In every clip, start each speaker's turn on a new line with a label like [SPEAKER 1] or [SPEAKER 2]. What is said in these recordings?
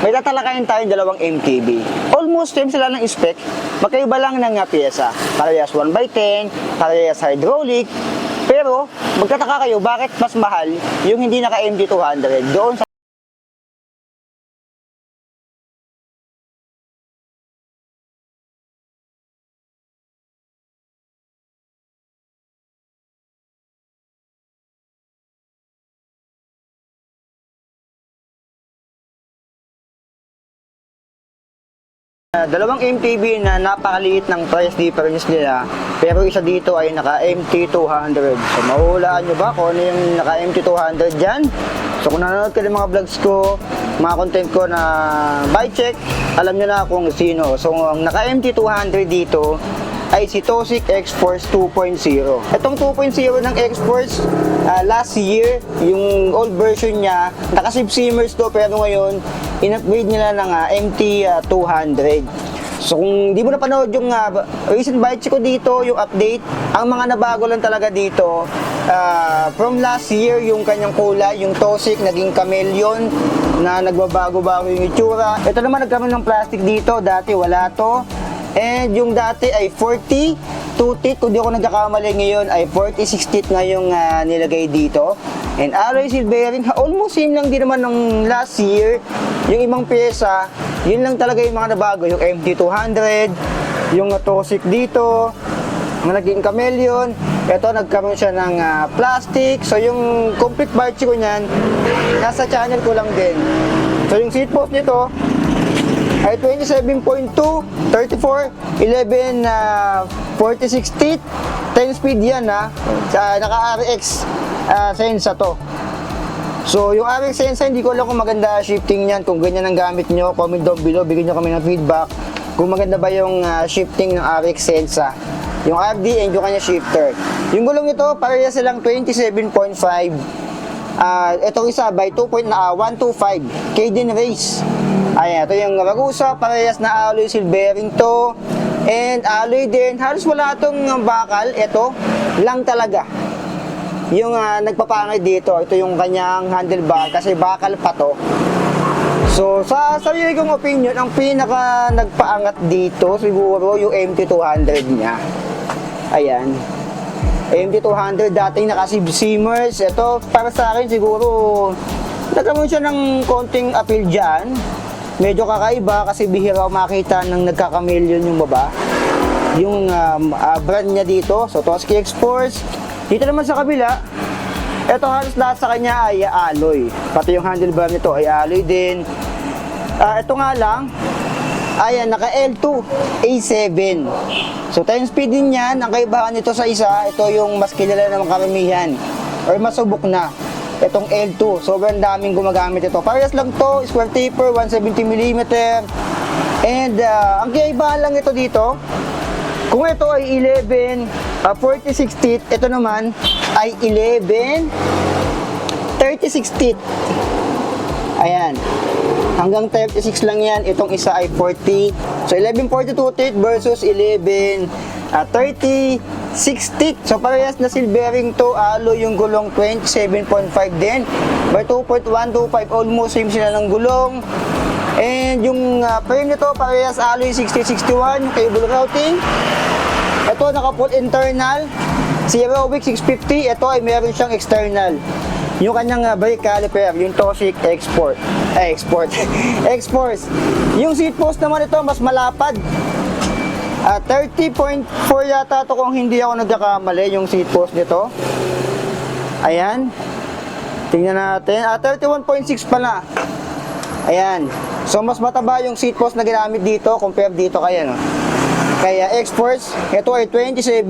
[SPEAKER 1] may tatalakayin tayong dalawang MTB. Almost same sila ng spec, magkaiba lang ng pyesa. Parehas 1x10, parehas hydraulic, pero magtataka kayo bakit mas mahal yung hindi naka MT200 doon sa dalawang MTB na napakaliit ng price difference nila, pero isa dito ay naka MT200. So mahulaan nyo ba kung ano yung naka MT200 dyan? So kung nanonood ka ng mga vlogs ko, mga content ko na buy check, alam nyo na kung sino. So ang naka MT200 dito ay si Tosic X-Force 2.0. Itong 2.0 ng X-Force, last year, yung old version niya, naka-sip simmers to, pero ngayon, in-upgrade nila ng MT200. So kung di mo napanood yung recent buy check ko dito, yung update, ang mga nabago lang talaga dito, from last year, yung kanyang kulay, yung Tosic, naging chameleon, na nagbabago-bago yung itsura. Ito naman, nagkaroon ng plastic dito, dati wala to. And yung dati ay 42 teeth, kung di ako nagkakamali ngayon ay 46 teeth na yung nilagay dito. And alloy seal bearing, almost same lang din naman ng last year. Yung ibang pyesa, yun lang talaga yung mga nabago. Yung MT200, yung Tosic dito, na naging chameleon. Ito, nagkaroon siya ng plastic. So yung complete batch ko niyan, nasa channel ko lang din. So yung seat post nito ay 27.2, 34, 11, 46 teeth, 10 speed yan naka RX Sensa to. So yung RX Sensa, hindi ko alam kung maganda shifting yan, kung ganyan ang gamit nyo, comment down below, bigyan nyo kami ng feedback kung maganda ba yung shifting ng RX Sensa, yung RD and yung kanya shifter. Yung gulong ito, parehas silang 27.5. Itong isa by 125 Kadeen Race. Ayan, ito yung Ragusa, parehas na alloy seal bearing to. And alloy din, halos wala itong bakal. Ito lang talaga yung nagpapangit dito. Ito yung kanyang handlebar kasi bakal pa to. So sa sarili kong opinion, ang pinaka nagpaangat dito siguro yung MT200 niya. Ayan, MT200 dating naka-sip simmers. Ito para sa akin siguro nagkaroon siya ng konting appeal dyan. Medyo kakaiba kasi bihira makita ng nagka-chameleon yung baba. Yung brand niya dito, so Tosic X-Force. Dito naman sa kabila, ito halos lahat sa kanya ay alloy. Pati yung handlebar nito ay alloy din. Ito nga lang, ayan, naka L2 A7. So 10 speed din yan. Ang kaibahan nito sa isa, ito yung mas kilala ng karamihan or masubok na. Itong L2, sobrang daming gumagamit ito. Parehas lang to, square taper, 170mm. And ang kaibahan lang ito dito, kung ito ay 11, 46 teeth, ito naman ay 11, 36 teeth. Ayan, hanggang 36 lang yan. Itong isa ay 40. So 11.42 teeth versus 11, 36 teeth. So parehas na seal bearing to, alloy yung gulong 27.5 din by 2.125, almost same sila ng gulong. And yung frame nito parehas alloy 6061, cable routing. Ito naka full internal, zero wick 650. Ito ay meron siyang external. Yung kanyang brake caliper, yung Tosic X-Force. X-Force. Yung seat post naman ito mas malapad. 30.4 yata ito kung hindi ako nagkakamali yung seat post nito. Ayan. Tingnan natin. 31.6 pala. Ayan. So mas mataba yung seat post na ginamit dito compare dito kaya no. Kaya X-Force, ito ay 27.2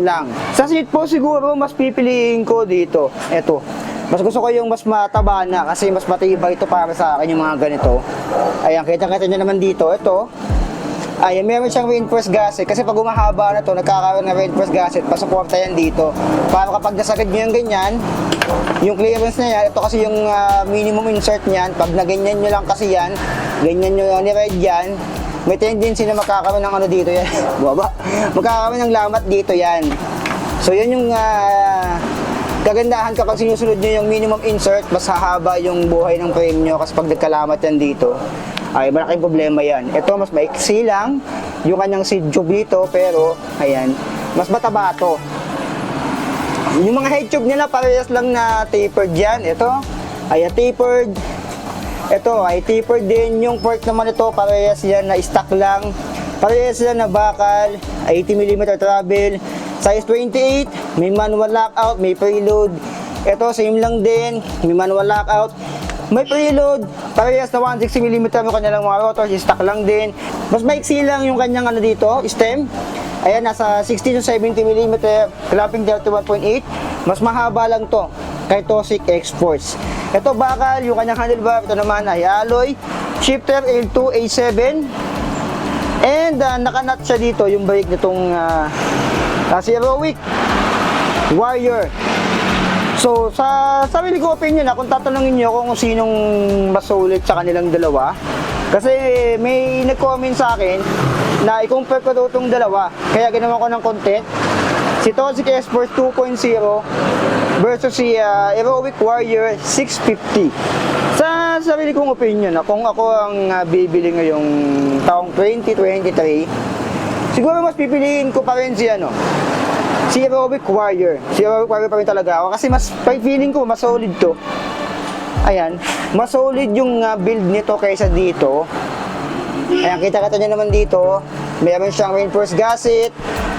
[SPEAKER 1] lang. Sa seat post siguro mas pipiliin ko dito. Ito. Mas gusto ko yung mas mataba na kasi mas matibay ito para sa akin yung mga ganito. Ayan, kita-kita nyo naman dito. Ito. Ayan, meron siyang reinforced gasket kasi pag umahaba na to, nagkakaroon ng reinforced gasket, pasuporta yan dito. Para kapag nasagad nyo yung ganyan, yung clearance na yan, ito kasi yung minimum insert niyan. Pag naganyan nyo lang kasi yan, ganyan nyo ni-ride yan, may tendency na makakaroon ng ano dito yan. Baba. Magkakaroon ng lamat dito yan. So yun yung kagandahan kapag sinusunod nyo yung minimum insert, mas hahaba yung buhay ng frame nyo kasi pag nagkalamat yan dito, ay malaking problema yan. Ito mas maiksi lang yung kanyang seat tube dito, pero ayan, mas mataba to. Yung mga head tube nila parehas lang na tapered yan. Ito ay tapered. Ito ay tapered din. Yung port naman ito parehas yan na stock lang. Parehas yan na bakal, 80mm travel, size 28, may manual lockout, may preload. Ito same lang din, may manual lockout, may preload. Parehas na 160mm yung kanilang mga rotors, stock lang din. Mas maiksi lang yung kanyang ano dito, stem. Ayan, nasa 60 to 70mm, clamping 31.8. Mas mahaba lang to kay Tosyk X-Force. Ito bakal, yung kanyang handlebar. Ito naman ay alloy, shifter L2 A7. And nakanat siya dito yung brake nitong si Heroic Warrior. So sa sarili ko opinion kung tatanungin niyo kung sinong mas sulit sa kanilang dalawa, kasi may nag-comment sa akin na i-compare ko daw itong dalawa, kaya ginawa ko ng content. Si Tosyk X-Force 2.0 versus si Heroic Warrior 650. Sa sarili kong opinion, kung ako ang bibili ngayong taong 2023, siguro mas pipiliin ko pa rin si Heroic Warrior. Si Heroic Warrior pa rin talaga ako kasi mas feeling ko mas solid to. Ayan, mas solid yung build nito kaysa dito. Ayan, kita-kita nyo naman dito, meron siyang reinforced gasket.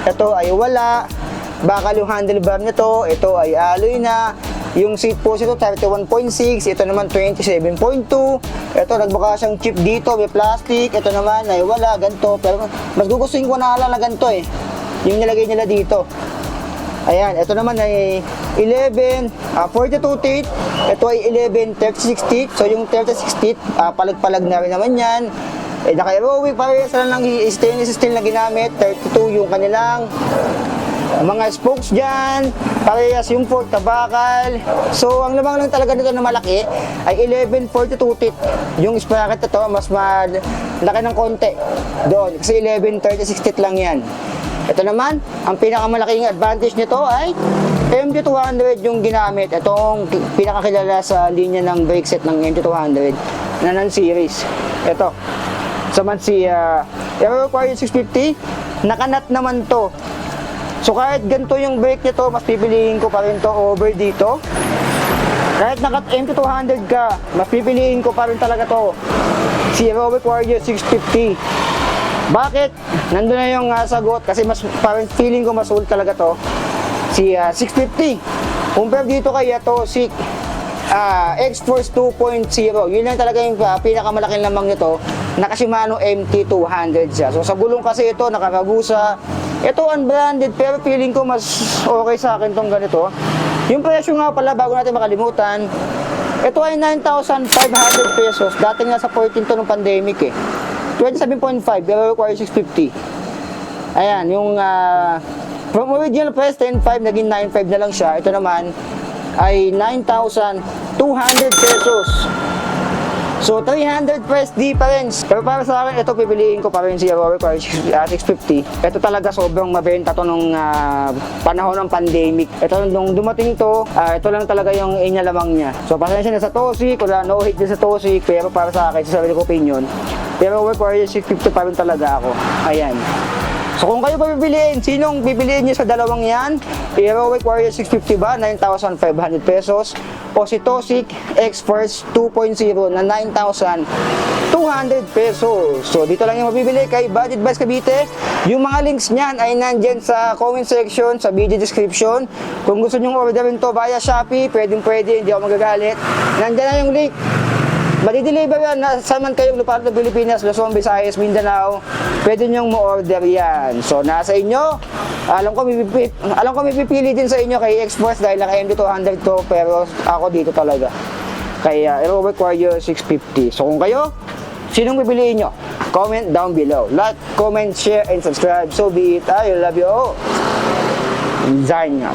[SPEAKER 1] Ito ay wala. Bakal yung handlebar nito, ito ay alloy na. Yung seat post ito 31.6, ito naman 27.2. Ito nagbuka siyang chip dito, may plastic. Ito naman ay wala, ganito. Pero mas gugustuhin ko na lang na ganito yung nilagay nila dito. Ayan, ito naman ay 11 42 teeth. Ito ay 11 36 teeth. So yung 36 teeth, palag-palag na rin naman yan. Naka-Heroic, parehas lang stainless steel na ginamit. 32 yung kanilang mga spokes dyan, parehas yung fork na bakal. So ang lamang lang talaga nito na malaki ay 11 42 teeth. Yung sprocket ito mas malaki ng konti doon kasi 11 36 teeth lang yan. Ito naman, ang pinakamalaking advantage nito ay MT200 yung ginamit. Itong pinakakilala sa linya ng brake set ng MT200 na non-series. Ito, saman si Heroic Warrior 650, nakanat naman to. So kahit ganito yung brake nito, mas pipiliin ko pa rin to over dito. Kahit naka MT200 ka, mas pipiliin ko pa rin talaga to si Heroic Warrior 650. Bakit? Nandun na yung sagot kasi mas parang feeling ko mas sulit talaga to si 650 compare dito kay Tosyk X-Force 2.0. Yun lang talaga yung pinakamalaking lamang nito. Naka Shimano MT200 siya. So sa gulong kasi ito nakakagusa. Ito unbranded pero feeling ko mas okay sa akin tong ganito. Yung presyo nga pala bago natin makalimutan, ito ay 9,500 pesos. Dati nga sa 14 to nung pandemic 27.5, pero require 650. Ayan, yung from original price 10.5 naging 9.5 na lang siya. Ito naman ay 9,200 pesos. So 300 price difference. Pero para sa akin, ito pipiliin ko pa rin si Heroic Warrior 650. Ito talaga sobrang mabenta to nung panahon ng pandemic. Ito nung dumating to, ito lang talaga yung inyalamang niya. So pasensya na sa Tosyk, wala no hate din sa Tosyk, pero para sa akin, sa sarili ko opinion, Heroic Warrior 650 pa rin talaga ako. Ayan. So kung kayo pa pipiliin, sinong pipiliin niyo sa dalawang yan? Heroic Warrior 650 ba? 9,500 pesos. O si Tosyk X-Force 2.0 na 9,200 pesos. So dito lang yung mabibili kay Budget Buys Cavite. Yung mga links niyan ay nandyan sa comment section, sa video description. Kung gusto nyo orderin to via Shopee, pwede, hindi ako magagalit. Nandyan na yung link. Madi-deliver yan saan man kayong lupa ng Pilipinas, Luzon, Visayas, Mindanao. Pwede nyong mo-order yan. So nasa inyo. Alam ko may pipili din sa inyo kay X-Force dahil naka MT200 to, pero ako dito talaga kay Heroic Warrior 650. So kung kayo, sinong pipiliin nyo? Comment down below. Like, comment, share, and subscribe. So be it. I love you all. Zanya.